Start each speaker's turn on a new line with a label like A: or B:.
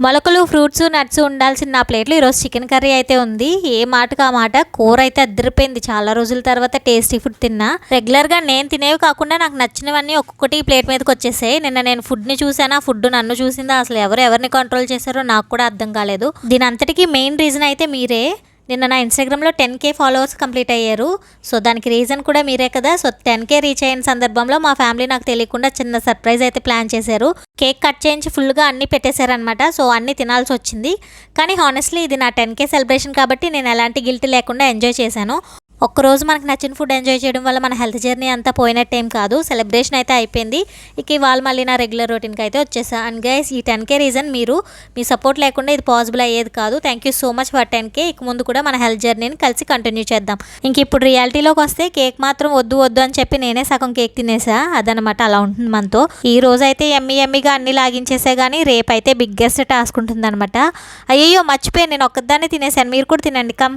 A: మొలకలు, fruits, nuts ఉండాల్సిన నా ప్లేట్లో ఈరోజు చికెన్ కర్రీ అయితే ఉంది. ఏ మాటకు ఆ మాట, కూర అయితే అద్దరిపోయింది. చాలా రోజుల తర్వాత టేస్టీ ఫుడ్ తిన్నా. రెగ్యులర్గా నేను తినేవి కాకుండా నాకు నచ్చినవన్నీ ఒక్కొక్కటి ప్లేట్ మీదకి వచ్చేసాయి. నిన్న నేను ఫుడ్ని చూసానా, ఫుడ్ నన్ను చూసిందా, అసలు ఎవరిని కంట్రోల్ చేశారో నాకు కూడా అర్థం కాలేదు. దీని అంతటికీ మెయిన్ రీజన్ అయితే మీరే. నిన్న నా ఇన్స్టాగ్రామ్లో 10K ఫాలోవర్స్ కంప్లీట్ అయ్యారు. సో దానికి రీజన్ కూడా మీరే కదా. సో 10K రీచ్ అయిన సందర్భంలో మా ఫ్యామిలీ నాకు తెలియకుండా చిన్న సర్ప్రైజ్ అయితే ప్లాన్ చేశారు. కేక్ కట్ చేయించి ఫుల్గా అన్నీ పెట్టేశారనమాట. సో అన్నీ తినాల్సి వచ్చింది. కానీ హానెస్ట్లీ ఇది నా 10K సెలబ్రేషన్ కాబట్టి నేను ఎలాంటి గిల్ట్ లేకుండా ఎంజాయ్ చేశాను. ఒక్కరోజు మనకు నచ్చిన ఫుడ్ ఎంజాయ్ చేయడం వల్ల మన హెల్త్ జర్నీ అంతా పోయినట్టేం కాదు. సెలబ్రేషన్ అయితే అయిపోయింది. ఇక ఇవాళ మళ్ళీ నా రెగ్యులర్ రొటీన్కి అయితే వచ్చేసా. అండ్ గైస్, ఈ 10K రీజన్ మీరు, మీ సపోర్ట్ లేకుండా ఇది పాసిబుల్ అయ్యేది కాదు. Thank you so much for 10K. ఇక ముందు కూడా మన హెల్త్ జర్నీని కలిసి కంటిన్యూ చేద్దాం. ఇంక ఇప్పుడు రియాలిటీలోకి వస్తే కేక్ మాత్రం వద్దు అని చెప్పి నేనే సగం కేక్ తినేసా. అదనమాట, అలా ఉంటుంది మనతో. ఈ రోజు అయితే ఎమ్మిగా అన్ని లాగించేసా. కానీ రేపు అయితే బిగ్గెస్ట్ టాస్క్ ఉంటుంది అనమాట. అయ్యో మర్చిపోయి నేను ఒక్కదాన్ని తినేసాను. మీరు కూడా తినండి, కమ్.